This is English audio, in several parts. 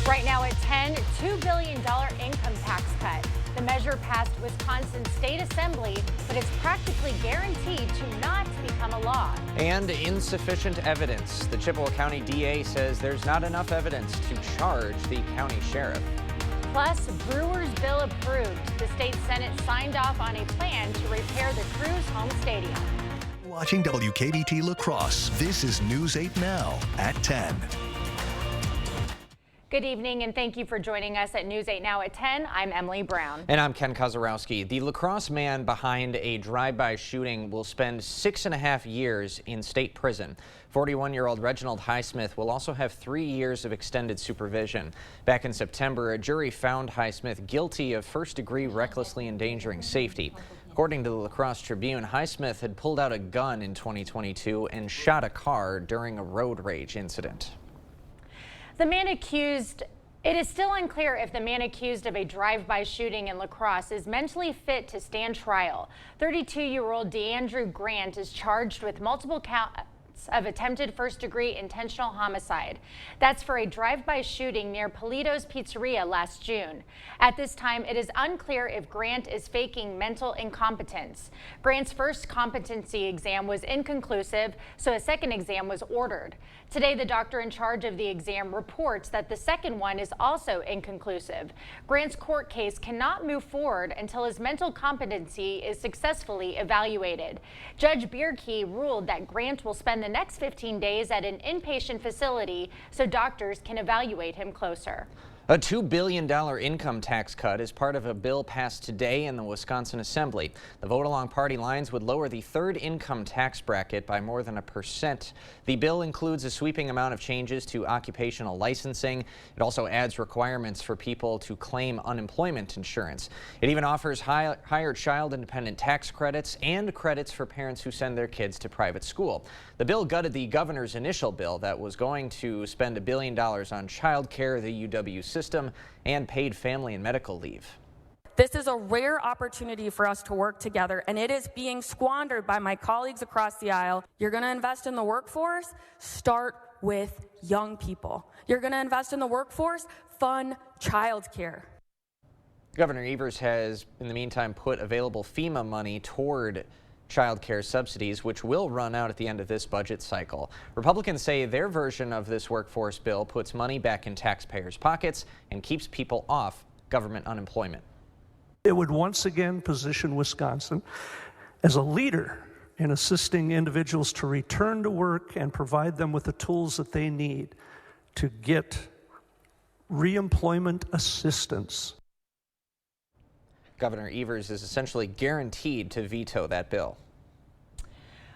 Right now at 10, $2 billion income tax cut. The measure passed Wisconsin's state assembly, but it's practically guaranteed to not become a law. And insufficient evidence. The Chippewa County DA says there's not enough evidence to charge the county sheriff. Plus, Brewers bill approved. The state Senate signed off on a plan to repair the Cruz home stadium. Watching WKBT La Crosse, this is News 8 Now at 10. Good evening, and thank you for joining us at News 8 Now at 10. I'm Emily Brown. And I'm Ken Kozarowski. The La Crosse man behind a drive-by shooting will spend 6.5 years in state prison. 41-year-old Reginald Highsmith will also have 3 years of extended supervision. Back in September, a jury found Highsmith guilty of first-degree recklessly endangering safety. According to the La Crosse Tribune, Highsmith had pulled out a gun in 2022 and shot a car during a road rage incident. It is still unclear if the man accused of a drive-by shooting in La Crosse is mentally fit to stand trial. 32-year-old DeAndrew Grant is charged with multiple counts of attempted first-degree intentional homicide. That's for a drive-by shooting near Polito's Pizzeria last June. At this time, it is unclear if Grant is faking mental incompetence. Grant's first competency exam was inconclusive, so a second exam was ordered. Today, the doctor in charge of the exam reports that the second one is also inconclusive. Grant's court case cannot move forward until his mental competency is successfully evaluated. Judge Bierke ruled that Grant will spend the next 15 days at an inpatient facility so doctors can evaluate him closer. A $2 billion income tax cut is part of a bill passed today in the Wisconsin Assembly. The vote along party lines would lower the third income tax bracket by more than 1%. The bill includes a sweeping amount of changes to occupational licensing. It also adds requirements for people to claim unemployment insurance. It even offers higher child-independent tax credits and credits for parents who send their kids to private school. The bill gutted the governor's initial bill that was going to spend $1 billion on child care, the UW system, and paid family and medical leave. This is a rare opportunity for us to work together, and it is being squandered by my colleagues across the aisle. You're going to invest in the workforce? Start with young people. You're going to invest in the workforce? Fund childcare. Governor Evers has, in the meantime, put available FEMA money toward child care subsidies, which will run out at the end of this budget cycle. Republicans say their version of this workforce bill puts money back in taxpayers' pockets and keeps people off government unemployment. It would once again position Wisconsin as a leader in assisting individuals to return to work and provide them with the tools that they need to get reemployment assistance. Governor Evers is essentially guaranteed to veto that bill.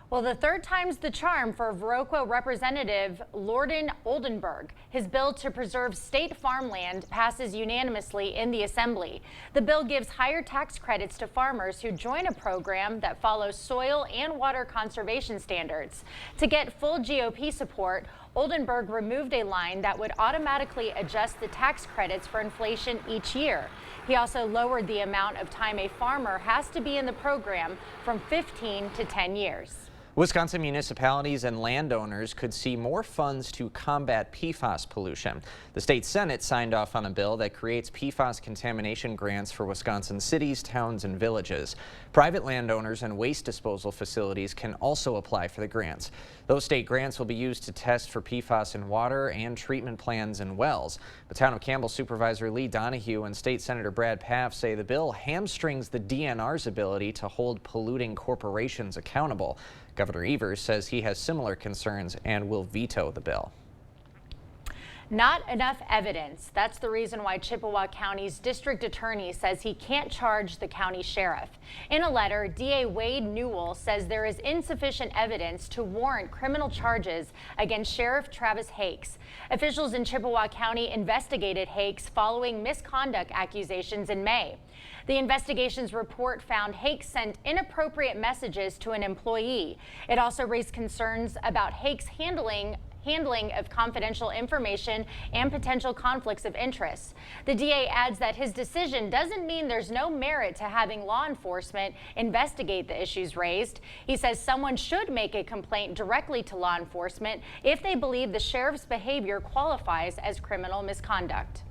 Well, the third time's the charm for Viroqua Representative Lorden Oldenburg. His bill to preserve state farmland passes unanimously in the Assembly. The bill gives higher tax credits to farmers who join a program that follows soil and water conservation standards. To get full GOP support, Oldenburg removed a line that would automatically adjust the tax credits for inflation each year. He also lowered the amount of time a farmer has to be in the program from 15 to 10 years. Wisconsin municipalities and landowners could see more funds to combat PFAS pollution. The state Senate signed off on a bill that creates PFAS contamination grants for Wisconsin cities, towns, and villages. Private landowners and waste disposal facilities can also apply for the grants. Those state grants will be used to test for PFAS in water and treatment plans in wells. The Town of Campbell Supervisor Lee Donahue and State Senator Brad Pfaff say the bill hamstrings the DNR's ability to hold polluting corporations accountable. Governor Evers says he has similar concerns and will veto the bill. Not enough evidence. That's the reason why Chippewa County's district attorney says he can't charge the county sheriff. In a letter, DA Wade Newell says there is insufficient evidence to warrant criminal charges against Sheriff Travis Hakes. Officials in Chippewa County investigated Hakes following misconduct accusations in May. The investigation's report found Hakes sent inappropriate messages to an employee. It also raised concerns about Hakes handling handling of confidential information and potential conflicts of interest. The DA adds that his decision doesn't mean there's no merit to having law enforcement investigate the issues raised. He says someone should make a complaint directly to law enforcement if they believe the sheriff's behavior qualifies as criminal misconduct.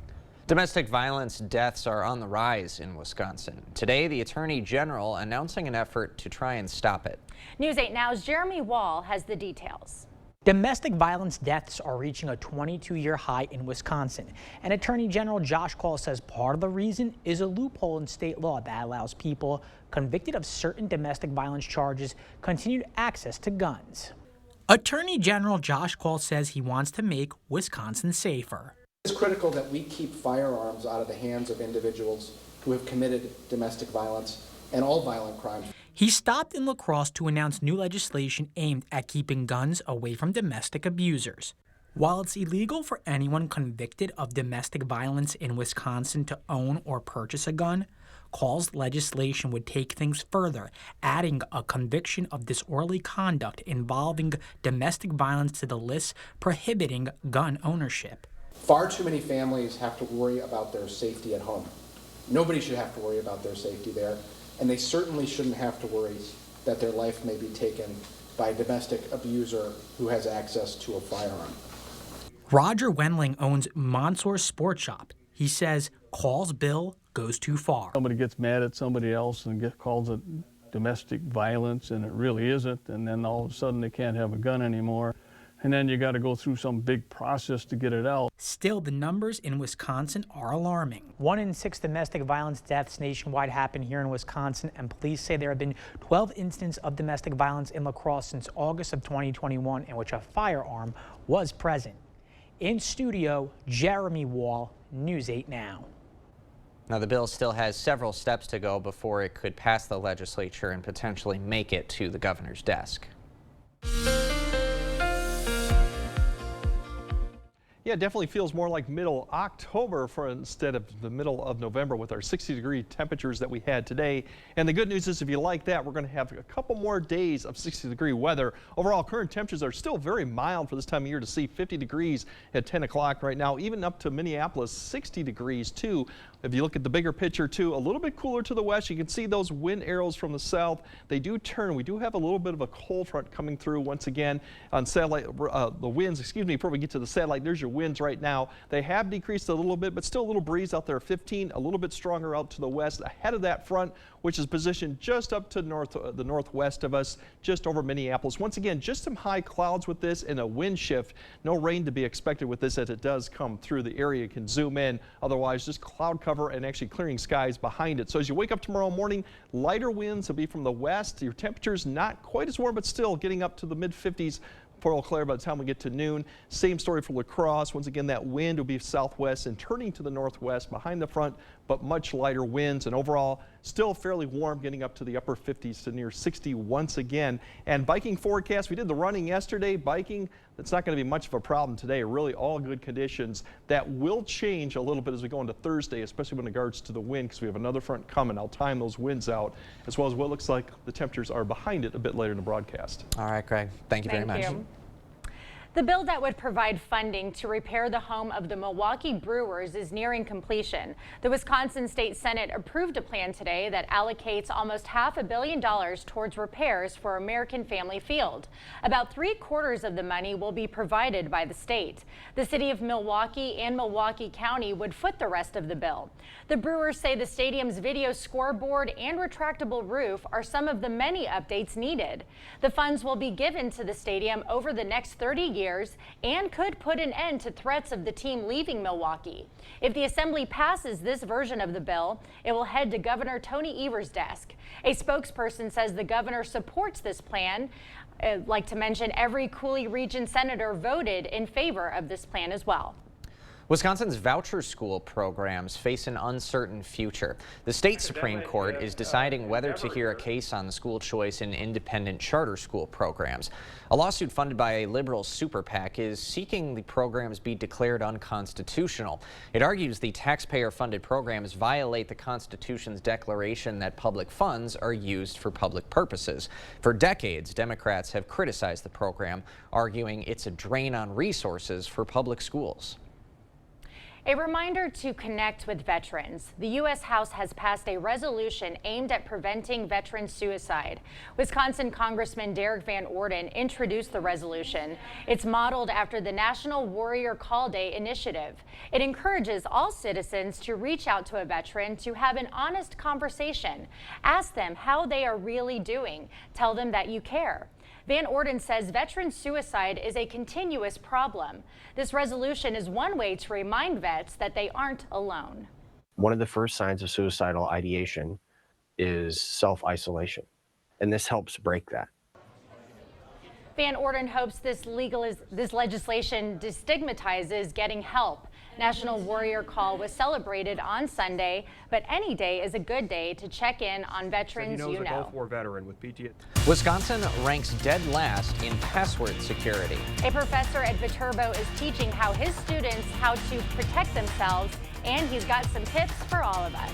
Domestic violence deaths are on the rise in Wisconsin. Today, the Attorney General announcing an effort to try and stop it. News 8 Now's Jeremy Wall has the details. Domestic violence deaths are reaching a 22-year high in Wisconsin, and Attorney General Josh Kaul says part of the reason is a loophole in state law that allows people convicted of certain domestic violence charges continued access to guns. Attorney General Josh Kaul says he wants to make Wisconsin safer. It's critical that we keep firearms out of the hands of individuals who have committed domestic violence and all violent crimes. He stopped in La Crosse to announce new legislation aimed at keeping guns away from domestic abusers. While it's illegal for anyone convicted of domestic violence in Wisconsin to own or purchase a gun, Kaul's legislation would take things further, adding a conviction of disorderly conduct involving domestic violence to the list prohibiting gun ownership. Far too many families have to worry about their safety at home. Nobody should have to worry about their safety there, and they certainly shouldn't have to worry that their life may be taken by a domestic abuser who has access to a firearm. Roger Wendling owns Monsour Sports Shop. He says Kaul's bill goes too far. Somebody gets mad at somebody else and calls it domestic violence, and it really isn't, and then all of a sudden they can't have a gun anymore. And then you got to go through some big process to get it out. Still, the numbers in Wisconsin are alarming. 1 in 6 domestic violence deaths nationwide happen here in Wisconsin, and police say there have been 12 incidents of domestic violence in La Crosse since August of 2021 in which a firearm was present. In studio, Jeremy Wall, News 8 Now. Now, the bill still has several steps to go before it could pass the legislature and potentially make it to the governor's desk. Yeah, it definitely feels more like middle October instead of the middle of November with our 60-degree temperatures that we had today. And the good news is if you like that, we're going to have a couple more days of 60-degree weather. Overall, current temperatures are still very mild for this time of year to see 50 degrees at 10 o'clock right now, even up to Minneapolis, 60 degrees too. If you look at the bigger picture too, a little bit cooler to the west. You can see those wind arrows from the south. They do turn. We do have a little bit of a cold front coming through once again on satellite, the winds, before we get to the satellite, there's your winds right now. They have decreased a little bit, but still a little breeze out there, 15, a little bit stronger out to the west ahead of that front, which is positioned just up to the northwest of us, just over Minneapolis. Once again, just some high clouds with this and a wind shift. No rain to be expected with this as it does come through the area. You can zoom in. Otherwise, just cloud cover and actually clearing skies behind it. So as you wake up tomorrow morning, lighter winds will be from the west. Your temperatures not quite as warm, but still getting up to the mid-50s for Eau Claire by the time we get to noon. Same story for La Crosse. Once again, that wind will be southwest and turning to the northwest behind the front, but much lighter winds, and overall still fairly warm, getting up to the upper 50s to near 60 once again. And biking forecast, we did the running yesterday. Biking, that's not going to be much of a problem today. Really all good conditions. That will change a little bit as we go into Thursday, especially with regards to the wind, because we have another front coming. I'll time those winds out, as well as what looks like the temperatures are behind it a bit later in the broadcast. All right, Greg. Thank you very much. The bill that would provide funding to repair the home of the Milwaukee Brewers is nearing completion. The Wisconsin State Senate approved a plan today that allocates almost $500 million towards repairs for American Family Field. About 3/4 of the money will be provided by the state. The city of Milwaukee and Milwaukee County would foot the rest of the bill. The Brewers say the stadium's video scoreboard and retractable roof are some of the many updates needed. The funds will be given to the stadium over the next 30 years and could put an end to threats of the team leaving Milwaukee. If the assembly passes this version of the bill, it will head to Governor Tony Evers' desk. A spokesperson says the governor supports this plan. I'd like to mention every Cooley Region senator voted in favor of this plan as well. Wisconsin's voucher school programs face an uncertain future. The state Supreme Court is deciding whether to hear a case on the school choice in independent charter school programs. A lawsuit funded by a liberal super PAC is seeking the programs be declared unconstitutional. It argues the taxpayer-funded programs violate the Constitution's declaration that public funds are used for public purposes. For decades, Democrats have criticized the program, arguing it's a drain on resources for public schools. A reminder to connect with veterans. The U.S. House has passed a resolution aimed at preventing veteran suicide. Wisconsin Congressman Derek Van Orden introduced the resolution. It's modeled after the National Warrior Call Day initiative. It encourages all citizens to reach out to a veteran to have an honest conversation. Ask them how they are really doing. Tell them that you care. Van Orden says veteran suicide is a continuous problem. This resolution is one way to remind vets that they aren't alone. One of the first signs of suicidal ideation is self-isolation, and this helps break that. Van Orden hopes this legislation destigmatizes getting help. National Warrior Call was celebrated on Sunday, but any day is a good day to check in on veterans you know. Gulf War veteran with PTSD. Wisconsin ranks dead last in password security. A professor at Viterbo is teaching how his students how to protect themselves, and he's got some tips for all of us.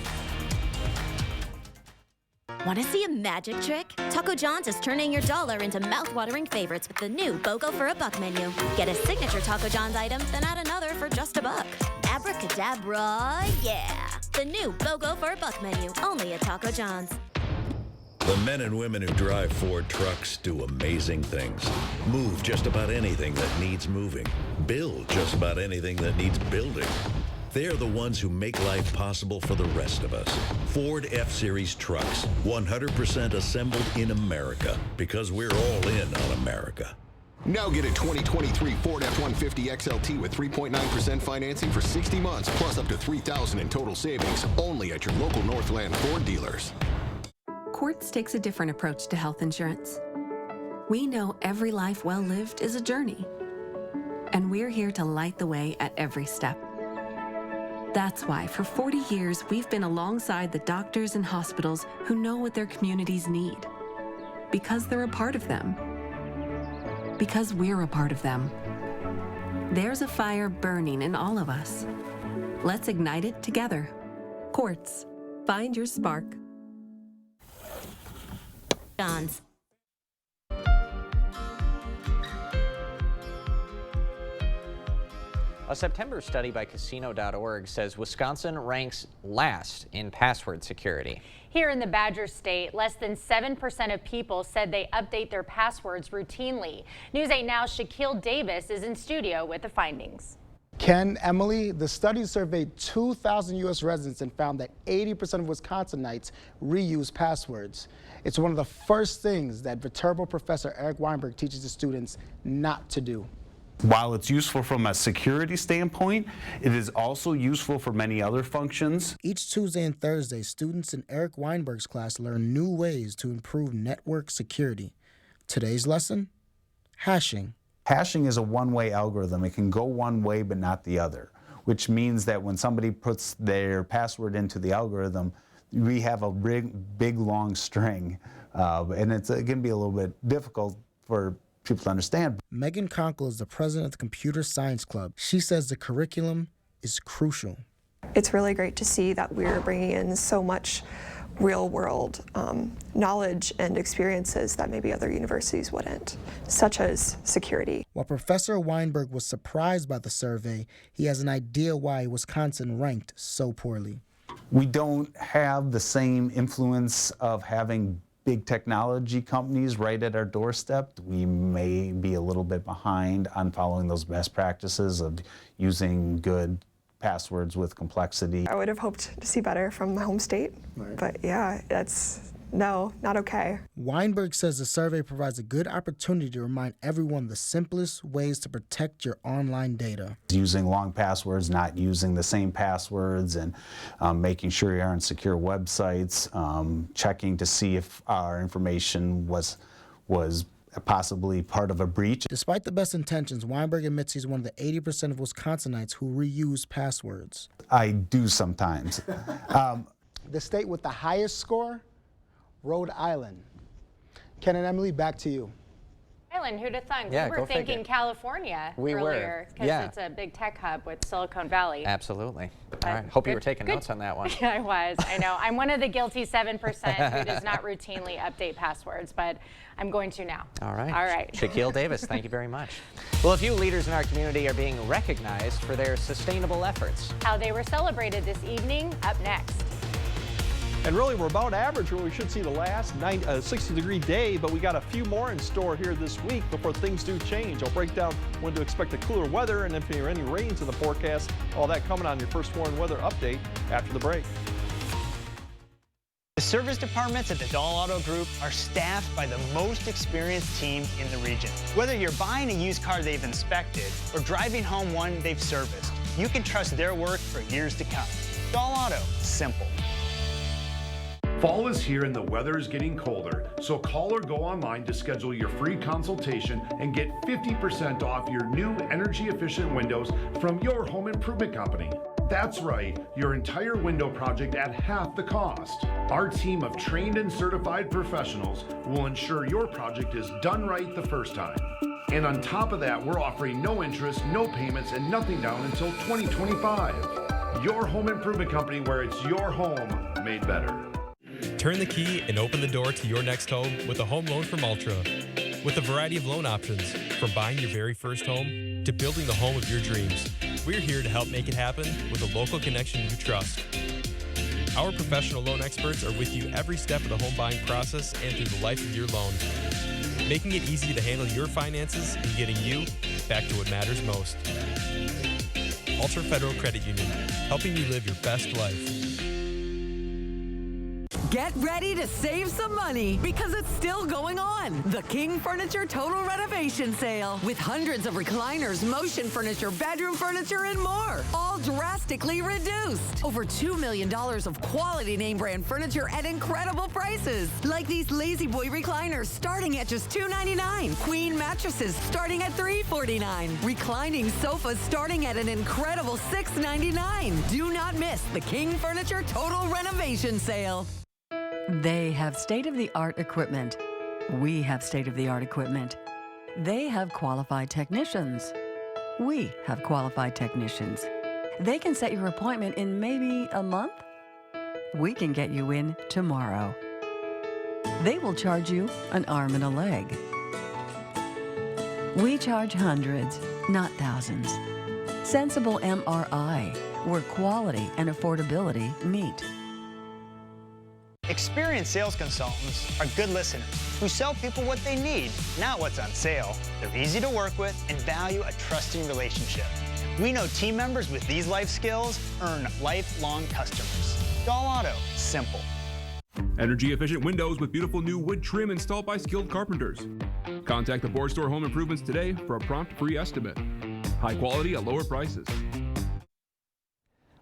Want to see a magic trick? Taco John's is turning your dollar into mouth-watering favorites with the new BOGO for a Buck menu. Get a signature Taco John's item, then add another for just $1. Abracadabra, yeah! The new BOGO for a Buck menu, only at Taco John's. The men and women who drive Ford trucks do amazing things. Move just about anything that needs moving. Build just about anything that needs building. They're the ones who make life possible for the rest of us. Ford F-Series trucks, 100% assembled in America, because we're all in on America. Now get a 2023 Ford F-150 XLT with 3.9% financing for 60 months, plus up to $3,000 in total savings, only at your local Northland Ford dealers. Quartz takes a different approach to health insurance. We know every life well lived is a journey, and we're here to light the way at every step. That's why for 40 years, we've been alongside the doctors and hospitals who know what their communities need. Because they're a part of them. Because we're a part of them. There's a fire burning in all of us. Let's ignite it together. Quartz. Find your spark. John's. A September study by Casino.org says Wisconsin ranks last in password security. Here in the Badger State, less than 7% of people said they update their passwords routinely. News 8 Now's Shaquille Davis is in studio with the findings. Ken, Emily, the study surveyed 2,000 U.S. residents and found that 80% of Wisconsinites reuse passwords. It's one of the first things that Viterbo professor Eric Weinberg teaches the students not to do. While it's useful from a security standpoint, it is also useful for many other functions. Each Tuesday and Thursday, students in Eric Weinberg's class learn new ways to improve network security. Today's lesson? Hashing. Hashing is a one-way algorithm. It can go one way but not the other, which means that when somebody puts their password into the algorithm, we have a big long string, and it can be a little bit difficult for people to understand. Megan Conkle is the president of the Computer Science Club. She says the curriculum is crucial. It's really great to see that we're bringing in so much real-world knowledge and experiences that maybe other universities wouldn't, such as security. While Professor Weinberg was surprised by the survey, he has an idea why Wisconsin ranked so poorly. We don't have the same influence of having big technology companies right at our doorstep. We may be a little bit behind on following those best practices of using good passwords with complexity. I would have hoped to see better from my home state, but yeah, no, not okay. Weinberg says the survey provides a good opportunity to remind everyone the simplest ways to protect your online data. Using long passwords, not using the same passwords, and making sure you're on secure websites, checking to see if our information was possibly part of a breach. Despite the best intentions, Weinberg admits he's one of the 80% of Wisconsinites who reuse passwords. I do sometimes. The state with the highest score, Rhode Island. Ken and Emily, back to you. Island, who'd have thought? Yeah, We were go figure. thinking California We were, earlier because yeah. it's a big tech hub with Silicon Valley. Absolutely. All right. Hope you were taking notes on that one. Yeah, I was. I know. I'm one of the guilty 7% who does not routinely update passwords, but I'm going to now. All right. All right. Shaquille Davis, thank you very much. Well, a few leaders in our community are being recognized for their sustainable efforts. How they were celebrated this evening, up next. And really, we're about average where we should see the last 60-degree day, but we got a few more in store here this week before things do change. I'll break down when to expect the cooler weather and if there are any rains in the forecast. All that coming on your First Warn weather update after the break. The service departments at the Dahl Auto Group are staffed by the most experienced team in the region. Whether you're buying a used car they've inspected or driving home one they've serviced, you can trust their work for years to come. Dahl Auto, simple. Fall is here and the weather is getting colder, so call or go online to schedule your free consultation and get 50% off your new energy-efficient windows from your home improvement company. That's right, your entire window project at half the cost. Our team of trained and certified professionals will ensure your project is done right the first time. And on top of that, we're offering no interest, no payments, and nothing down until 2025. Your home improvement company, where it's your home made better. Turn the key and open the door to your next home with a home loan from Ultra. With a variety of loan options, from buying your very first home to building the home of your dreams, we're here to help make it happen with a local connection you trust. Our professional loan experts are with you every step of the home buying process and through the life of your loan, making it easy to handle your finances and getting you back to what matters most. Ultra Federal Credit Union, helping you live your best life. Get ready to save some money because it's still going on. The King Furniture Total Renovation Sale with hundreds of recliners, motion furniture, bedroom furniture, and more. All drastically reduced. Over $2 million of quality name brand furniture at incredible prices. Like these Lazy Boy recliners starting at just $299. Queen mattresses starting at $349. Reclining sofas starting at an incredible $699. Do not miss the King Furniture Total Renovation Sale. They have state-of-the-art equipment. We have state-of-the-art equipment. They have qualified technicians. We have qualified technicians. They can set your appointment in maybe a month. We can get you in tomorrow. They will charge you an arm and a leg. We charge hundreds, not thousands. Sensible MRI, where quality and affordability meet. Experienced sales consultants are good listeners who sell people what they need, not what's on sale. They're easy to work with and value a trusting relationship. We know team members with these life skills earn lifelong customers. Dahl Auto, simple. Energy-efficient windows with beautiful new wood trim installed by skilled carpenters. Contact the Board Store Home Improvements today for a prompt free estimate. High quality at lower prices.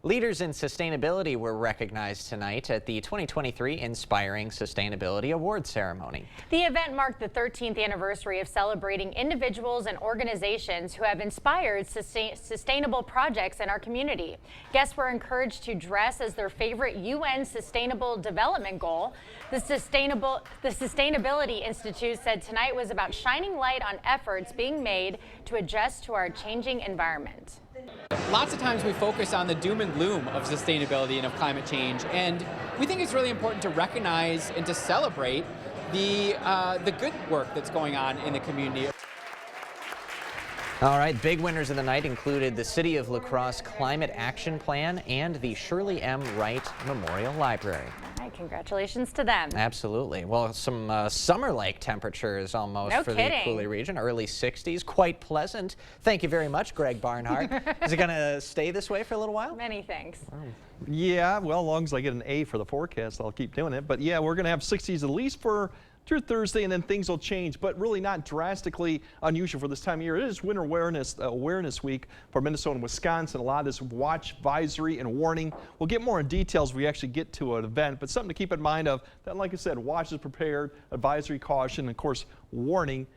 Leaders in sustainability were recognized tonight at the 2023 Inspiring Sustainability Awards ceremony. The event marked the 13th anniversary of celebrating individuals and organizations who have inspired sustainable projects in our community. Guests were encouraged to dress as their favorite UN Sustainable Development Goal. The Sustainability Institute said tonight was about shining light on efforts being made to adjust to our changing environment. Lots of times we focus on the doom and gloom of sustainability and of climate change, and we think it's really important to recognize and to celebrate the good work that's going on in the community. All right, big winners of the night included the City of La Crosse Climate Action Plan and the Shirley M. Wright Memorial Library. All right, congratulations to them. Absolutely. Well, some summer-like temperatures almost No for kidding. the Cooley region. Early 60s, quite pleasant. Thank you very much, Greg Barnhart. Is it going to stay this way for a little while? Many thanks. Yeah, well, as long as I get an A for the forecast, I'll keep doing it. But yeah, we're going to have 60s at least for through Thursday, and then things will change, but really not drastically unusual for this time of year. It is Winter Awareness Week for Minnesota and Wisconsin. A lot of this watch, advisory, and warning. We'll get more in details when we actually get to an event, but something to keep in mind of that, like I said, watch is prepared, advisory, caution, and of course, warning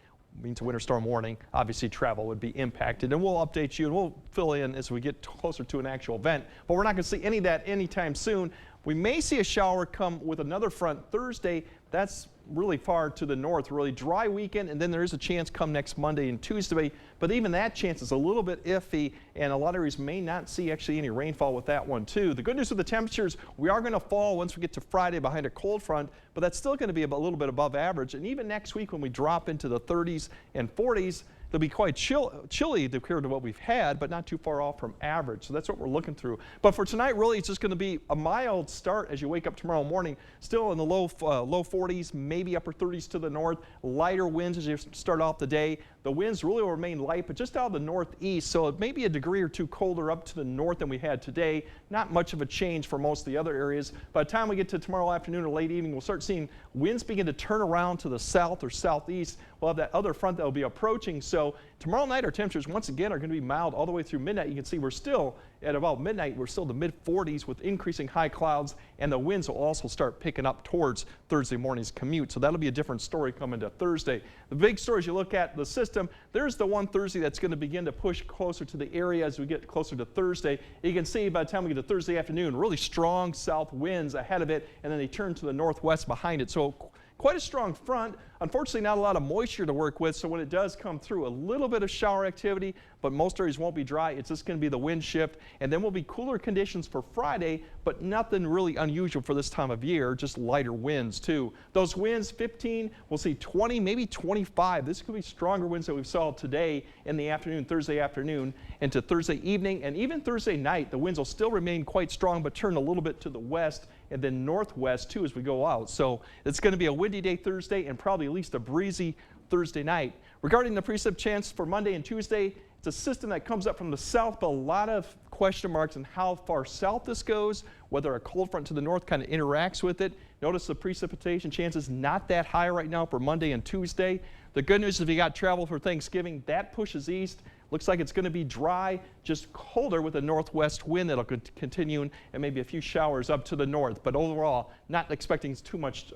means a winter storm warning. Obviously, travel would be impacted, and we'll update you and we'll fill in as we get closer to an actual event. But we're not going to see any of that anytime soon. We may see a shower come with another front Thursday. That's really far to the north, really dry weekend, and then there is a chance come next Monday and Tuesday, but even that chance is a little bit iffy, and a lot of areas may not see actually any rainfall with that one too. The good news with the temperatures, we are going to fall once we get to Friday behind a cold front, but that's still going to be a little bit above average, and even next week when we drop into the 30s and 40s, they'll be quite chilly compared to what we've had, but not too far off from average. So that's what we're looking through. But for tonight, really, it's just going to be a mild start as you wake up tomorrow morning. Still in the low 40s, maybe upper 30s to the north. Lighter winds as you start off the day. The winds really will remain light, but just out of the northeast, so it may be a degree or two colder up to the north than we had today. Not much of a change for most of the other areas. By the time we get to tomorrow afternoon or late evening, we'll start seeing winds begin to turn around to the south or southeast. We'll have that other front that will be approaching. So tomorrow night, our temperatures once again are going to be mild all the way through midnight. You can see we're still at about midnight. We're still in the mid 40s with increasing high clouds, and the winds will also start picking up towards Thursday morning's commute. So that'll be a different story coming to Thursday. The big story as you look at the system, there's the one Thursday that's going to begin to push closer to the area as we get closer to Thursday. You can see by the time we get to Thursday afternoon, really strong south winds ahead of it, and then they turn to the northwest behind it. So quite a strong front. Unfortunately, not a lot of moisture to work with, so when it does come through, a little bit of shower activity, but most areas won't be dry. It's just going to be the wind shift, and then will be cooler conditions for Friday, but nothing really unusual for this time of year, just lighter winds too. Those winds, 15, we'll see 20, maybe 25. This could be stronger winds that we saw today in the afternoon, Thursday afternoon, into Thursday evening, and even Thursday night. The winds will still remain quite strong, but turn a little bit to the west and then northwest too as we go out. So it's going to be a windy day Thursday and probably at least a breezy Thursday night. Regarding the precip chance for Monday and Tuesday, it's a system that comes up from the south, but a lot of question marks on how far south this goes, whether a cold front to the north kind of interacts with it. Notice the precipitation chances not that high right now for Monday and Tuesday. The good news is if you got travel for Thanksgiving, that pushes east. Looks like it's going to be dry, just colder with a northwest wind that'll continue, and maybe a few showers up to the north. But overall, not expecting too much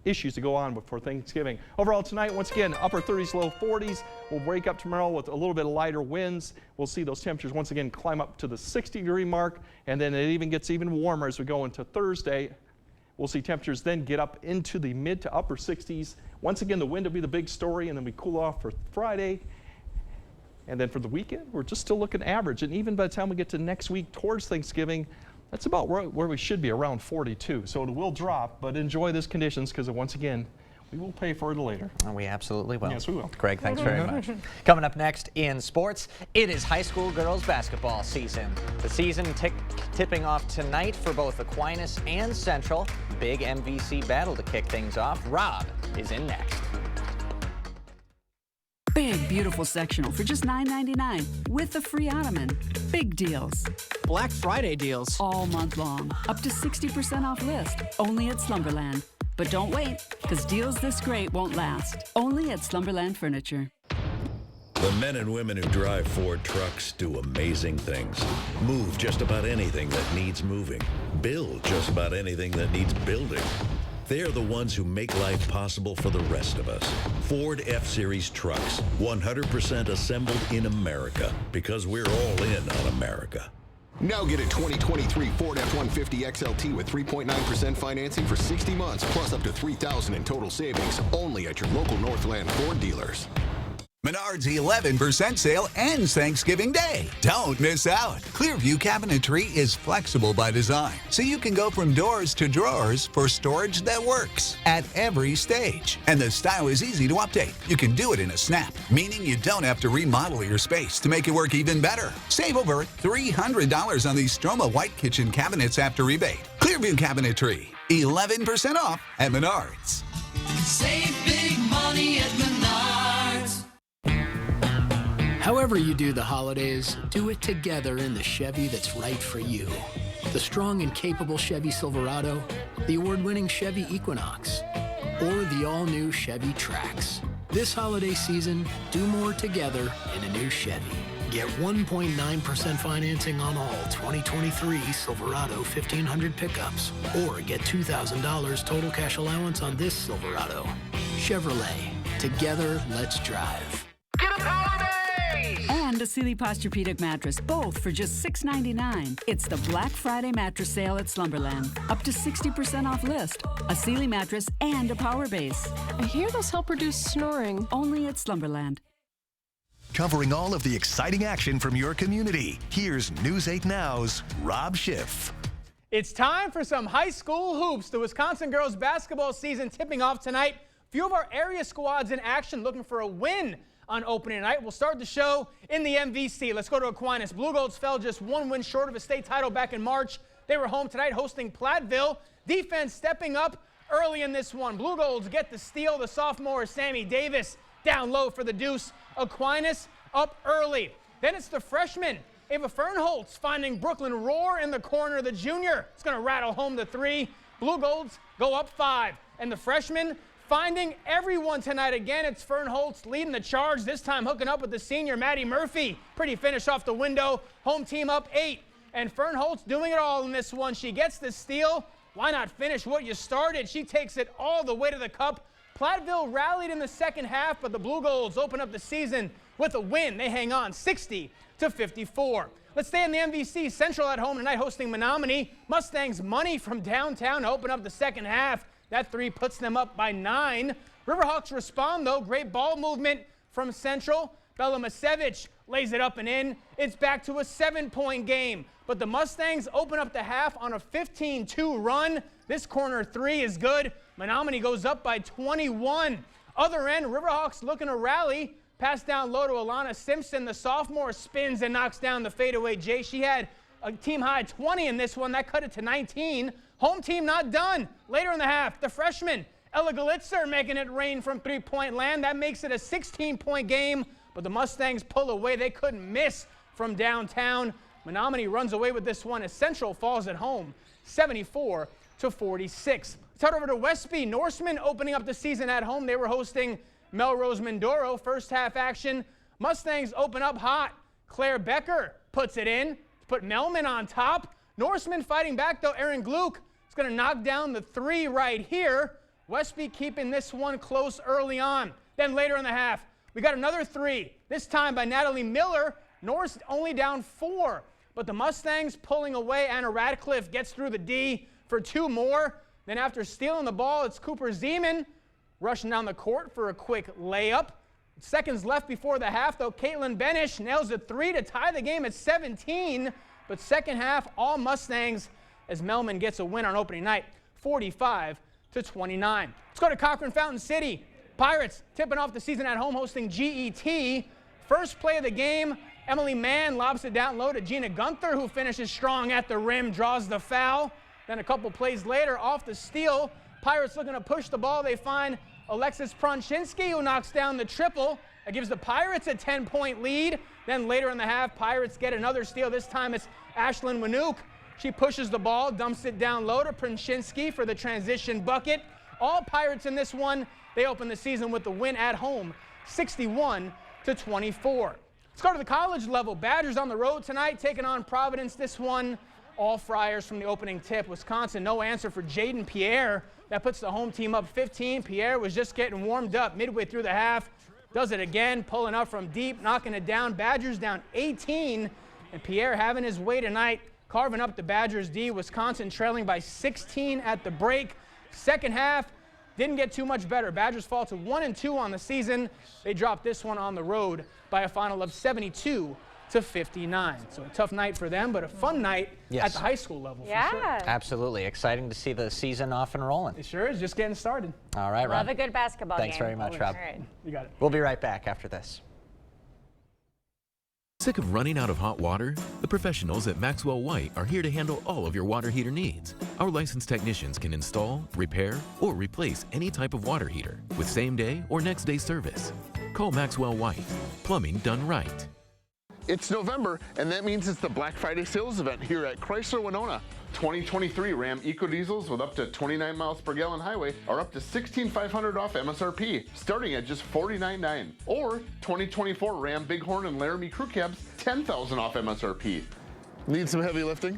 issues to go on for Thanksgiving. Overall tonight, once again, upper 30s, low 40s. We'll wake up tomorrow with a little bit of lighter winds. We'll see those temperatures once again climb up to the 60-degree mark, and then it even gets even warmer as we go into Thursday. We'll see temperatures then get up into the mid to upper 60s. Once again, the wind will be the big story, and then we cool off for Friday. And then for the weekend, we're just still looking average. And even by the time we get to next week towards Thanksgiving, that's about where we should be, around 42. So it will drop, but enjoy these conditions because once again, we will pay for it later. And we absolutely will. Yes, we will. Greg, thanks very much. Coming up next in sports, it is high school girls basketball season. The season tipping off tonight for both Aquinas and Central. Big MVC battle to kick things off. Rob is in next. Big, beautiful sectional for just $9.99 with the free ottoman. Big deals. Black Friday deals. All month long. Up to 60% off list. Only at Slumberland. But don't wait, because deals this great won't last. Only at Slumberland Furniture. The men and women who drive Ford trucks do amazing things. Move just about anything that needs moving. Build just about anything that needs building. They're the ones who make life possible for the rest of us. Ford F-Series trucks, 100% assembled in America, because we're all in on America. Now get a 2023 Ford F-150 XLT with 3.9% financing for 60 months, plus up to $3,000 in total savings, only at your local Northland Ford dealers. Menards 11% sale ends Thanksgiving Day. Don't miss out. Clearview Cabinetry is flexible by design, so you can go from doors to drawers for storage that works at every stage. And the style is easy to update. You can do it in a snap, meaning you don't have to remodel your space to make it work even better. Save over $300 on these Stroma White Kitchen cabinets after rebate. Clearview Cabinetry, 11% off at Menards. Save big money at Menards. However you do the holidays, do it together in the Chevy that's right for you. The strong and capable Chevy Silverado, the award-winning Chevy Equinox, or the all-new Chevy Trax. This holiday season, do more together in a new Chevy. Get 1.9% financing on all 2023 Silverado 1500 pickups, or get $2,000 total cash allowance on this Silverado. Chevrolet, Together, let's drive. And a Sealy Posturepedic mattress, both for just $6.99. It's the Black Friday mattress sale at Slumberland. Up to 60% off list. A Sealy mattress and a power base. I hear those help reduce snoring. Only at Slumberland. Covering all of the exciting action from your community, here's News 8 Now's Rob Schiff. It's time for some high school hoops. The Wisconsin girls basketball season tipping off tonight. A few of our area squads in action looking for a win on opening night. We'll start the show in the MVC. Let's go to Aquinas. Blue Golds fell just one win short of a state title back in March. They were home tonight hosting Platteville. Defense stepping up early in this one. Blue Golds get the steal. The sophomore Sammy Davis down low for the deuce. Aquinas up early. Then it's the freshman Ava Fernholtz finding Brooklyn Roar in the corner. The junior is going to rattle home the three. Blue Golds go up 5. And the freshman finding everyone tonight again. It's Fernholtz leading the charge, this time hooking up with the senior Maddie Murphy. Pretty finish off the window. Home team up 8. And Fernholtz doing it all in this one. She gets the steal. Why not finish what you started? She takes it all the way to the cup. Platteville rallied in the second half, but the Blue Golds open up the season with a win. They hang on 60-54. Let's stay in the MVC. Central at home tonight hosting Menominee. Mustangs money from downtown to open up the second half. That 3 puts them up by 9. Riverhawks respond, though. Great ball movement from Central. Bella Masevich lays it up and in. It's back to a 7-point game. But the Mustangs open up the half on a 15-2 run. This corner 3 is good. Menominee goes up by 21. Other end, Riverhawks looking to rally. Pass down low to Alana Simpson. The sophomore spins and knocks down the fadeaway J. She had a team high 20 in this one. That cut it to 19. Home team not done. Later in the half, the freshman Ella Galitzer making it rain from 3-point land. That makes it a 16-point game, but the Mustangs pull away. They couldn't miss from downtown. Menominee runs away with this one as Central falls at home 74-46. Let's head over to Westby. Norseman opening up the season at home. They were hosting Melrose Mindoro. First half action. Mustangs open up hot. Claire Becker puts it in to put Melman on top. Norseman fighting back though. Aaron Gluck is going to knock down the 3 right here. Westby keeping this one close early on. Then later in the half, we got another 3. This time by Natalie Miller. Norse only down 4. But the Mustangs pulling away. Anna Radcliffe gets through the D for 2 more. Then after stealing the ball, it's Cooper Zeman rushing down the court for a quick layup. Seconds left before the half, though. Caitlin Benish nails a 3 to tie the game at 17. But second half, all Mustangs as Melman gets a win on opening night, 45-29. Let's go to Cochran Fountain City. Pirates tipping off the season at home hosting GET. First play of the game, Emily Mann lobs it down low to Gina Gunther, who finishes strong at the rim, draws the foul. Then a couple plays later, off the steal, Pirates looking to push the ball. They find Alexis Pronshinsky, who knocks down the triple. That gives the Pirates a 10-point lead. Then later in the half, Pirates get another steal. This time it's Ashlyn Wanook. She pushes the ball, dumps it down low to Pronshinsky for the transition bucket. All Pirates in this one. They open the season with the win at home, 61-24. Let's go to the college level. Badgers on the road tonight, taking on Providence. This one, all Friars from the opening tip. Wisconsin, no answer for Jaden Pierre. That puts the home team up 15. Pierre was just getting warmed up midway through the half. Does it again, pulling up from deep, knocking it down. Badgers down 18. And Pierre having his way tonight, carving up the Badgers D. Wisconsin trailing by 16 at the break. Second half, didn't get too much better. Badgers fall to 1-2 on the season. They dropped this one on the road by a final of 72-59. So a tough night for them, but a fun night at the high school level. For sure. Absolutely. Exciting to see the season off and rolling. It sure is. Just getting started. All right, Rob. Love a good basketball Thanks game. very much, Rob. All right. You got it. We'll be right back after this. Sick of running out of hot water? The professionals at Maxwell White are here to handle all of your water heater needs. Our licensed technicians can install, repair, or replace any type of water heater with same-day or next-day service. Call Maxwell White. Plumbing done right. It's November, and that means it's the Black Friday sales event here at Chrysler Winona. 2023 Ram EcoDiesels with up to 29 miles per gallon highway are up to $16,500 off MSRP, starting at just $49,900. Or 2024 Ram Bighorn and Laramie Crew Cabs, $10,000 off MSRP. Need some heavy lifting?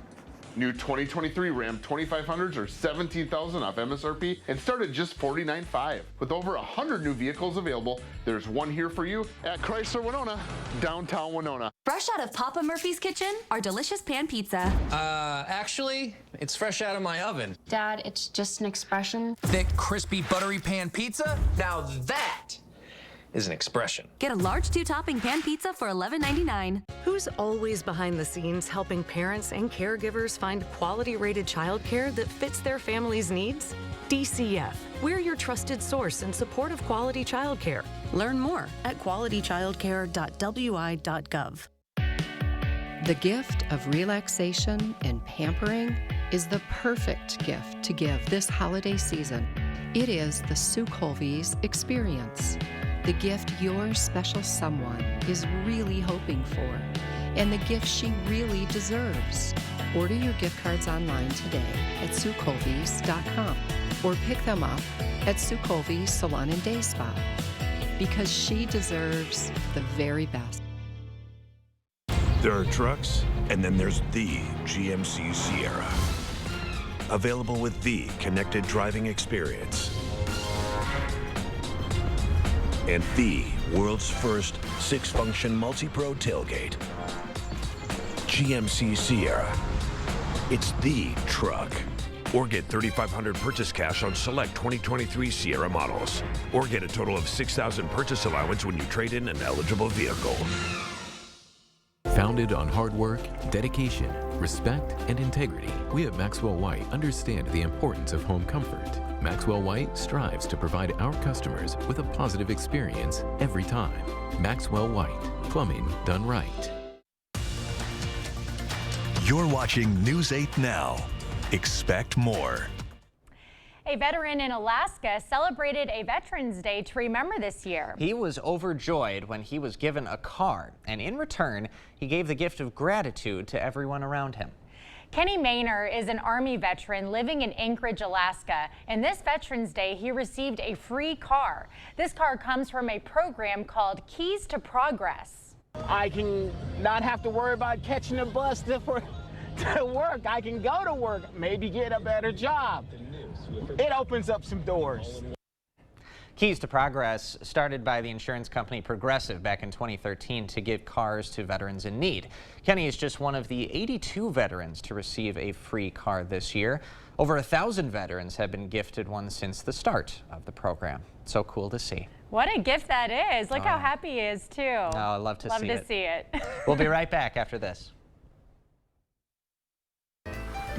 New 2023 Ram 2500s are $17,000 off MSRP and start at just $49,500. With over 100 new vehicles available, there's one here for you at Chrysler Winona, downtown Winona. Fresh out of Papa Murphy's kitchen, our delicious pan pizza. Actually, it's fresh out of my oven. Dad, it's just an expression. Thick, crispy, buttery pan pizza? Now that is an expression. Get a large 2-topping pan pizza for $11.99. Who's always behind the scenes helping parents and caregivers find quality-rated childcare that fits their family's needs? DCF. We're your trusted source in support of quality childcare. Learn more at qualitychildcare.wi.gov. The gift of relaxation and pampering is the perfect gift to give this holiday season. It is the Sue Colby's experience. The gift your special someone is really hoping for, and the gift she really deserves. Order your gift cards online today at SueColby's.com or pick them up at Sue Colby's Salon and Day Spa, because she deserves the very best. There are trucks, and then there's the GMC Sierra. Available with the connected driving experience. And the world's first 6-function multi-pro tailgate. GMC Sierra. It's the truck. Or get $3,500 purchase cash on select 2023 Sierra models. Or get a total of $6,000 purchase allowance when you trade in an eligible vehicle. Founded on hard work, dedication, respect, and integrity, we at Maxwell White understand the importance of home comfort. Maxwell White strives to provide our customers with a positive experience every time. Maxwell White, plumbing done right. You're watching News 8 Now. Expect more. A veteran in Alaska celebrated a Veterans Day to remember this year. He was overjoyed when he was given a car, and in return, he gave the gift of gratitude to everyone around him. Kenny Maynor is an Army veteran living in Anchorage, Alaska, and this Veterans Day he received a free car. This car comes from a program called Keys to Progress. I can not have to worry about catching a bus to work. I can go to work, maybe get a better job. It opens up some doors. Keys to Progress started by the insurance company Progressive back in 2013 to give cars to veterans in need. Kenny is just one of the 82 veterans to receive a free car this year. Over 1,000 veterans have been gifted one since the start of the program. So cool to see. What a gift that is. Look how happy he is, too. Oh, I love to see it. Love to see it. We'll be right back after this.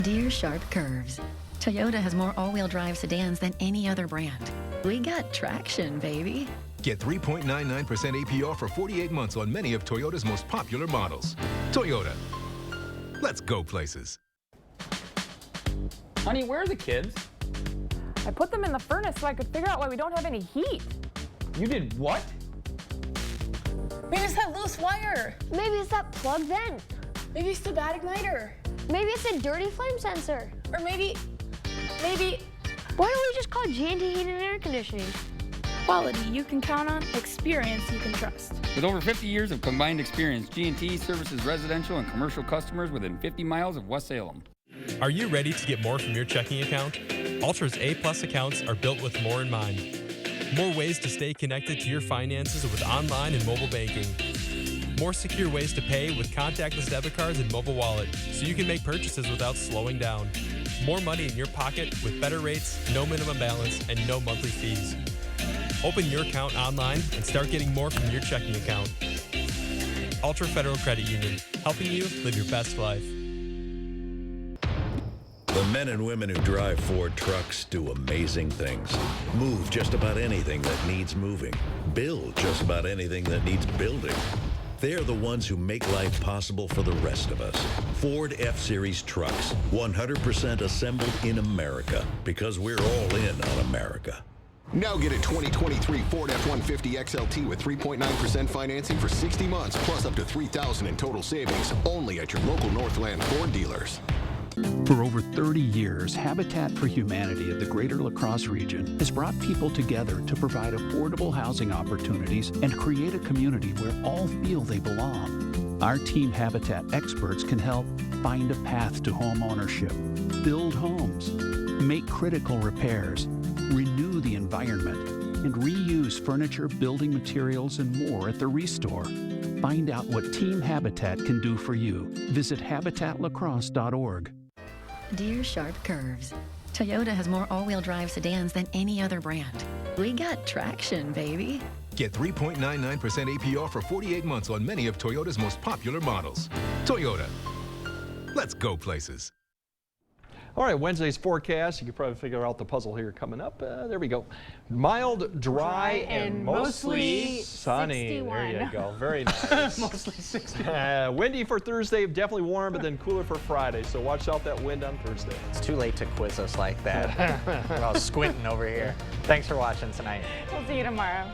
Dear Sharp Curves, Toyota has more all-wheel drive sedans than any other brand. We got traction, baby. Get 3.99% APR for 48 months on many of Toyota's most popular models. Toyota. Let's go places. Honey, where are the kids? I put them in the furnace so I could figure out why we don't have any heat. You did what? Maybe it's that loose wire. Maybe it's that plug vent. Maybe it's the bad igniter. Maybe it's a dirty flame sensor. Or maybe... Why don't we just call G&T Heating and Air Conditioning? Quality you can count on, experience you can trust. With over 50 years of combined experience, G&T services residential and commercial customers within 50 miles of West Salem. Are you ready to get more from your checking account? Ultra's A-plus accounts are built with more in mind. More ways to stay connected to your finances with online and mobile banking. More secure ways to pay with contactless debit cards and mobile wallet, so you can make purchases without slowing down. More money in your pocket with better rates, no minimum balance, and no monthly fees. Open your account online and start getting more from your checking account. Ultra Federal Credit Union, helping you live your best life. The men and women who drive Ford trucks do amazing things. Move just about anything that needs moving. Build just about anything that needs building. They're the ones who make life possible for the rest of us. Ford F-Series trucks, 100% assembled in America, because we're all in on America. Now get a 2023 Ford F-150 XLT with 3.9% financing for 60 months, plus up to $3,000 in total savings, only at your local Northland Ford dealers. For over 30 years, Habitat for Humanity of the Greater La Crosse region has brought people together to provide affordable housing opportunities and create a community where all feel they belong. Our Team Habitat experts can help find a path to home ownership, build homes, make critical repairs, renew the environment, and reuse furniture, building materials, and more at the Restore. Find out what Team Habitat can do for you. Visit habitatlacrosse.org. Dear Sharp Curves, Toyota has more all-wheel drive sedans than any other brand. We got traction, baby. Get 3.99% APR for 48 months on many of Toyota's most popular models. Toyota. Let's go places. All right, Wednesday's forecast. You can probably figure out the puzzle here coming up. There we go. Mild, dry, and mostly sunny. 61. There you go. Very nice. Mostly 60. Windy for Thursday, definitely warm, but then cooler for Friday. So watch out that wind on Thursday. It's too late to quiz us like that. We're all squinting over here. Thanks for watching tonight. We'll see you tomorrow.